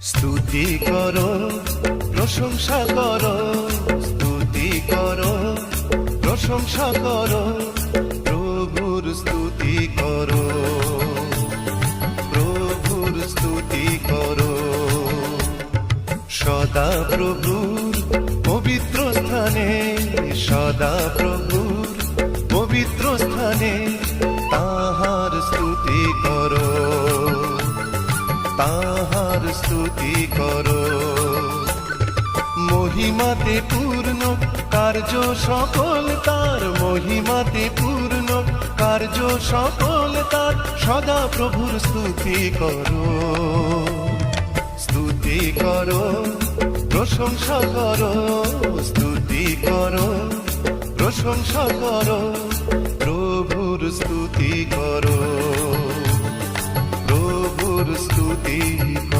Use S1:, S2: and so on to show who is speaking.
S1: স্তুতি করো, প্রশংসা করো, স্তুতি করো, প্রশংসা করো, প্রভুর স্তুতি করো, প্রভুর স্তুতি করো। সদা প্রভুর পবিত্র স্থানে, সদা প্রভুর পবিত্র স্থানে তাহার স্তুতি করো, তাহার স্তুতি করো। মহিমাতে পূর্ণ কার্য সকল তার, মহিমাতে পূর্ণ কার্য সকল তার, সদা প্রভুর স্তুতি করো, স্তুতি করো, প্রশংসা করো, স্তুতি করো, প্রশংসা করো, প্রভুর স্তুতি করো, প্রভুর স্তুতি করো।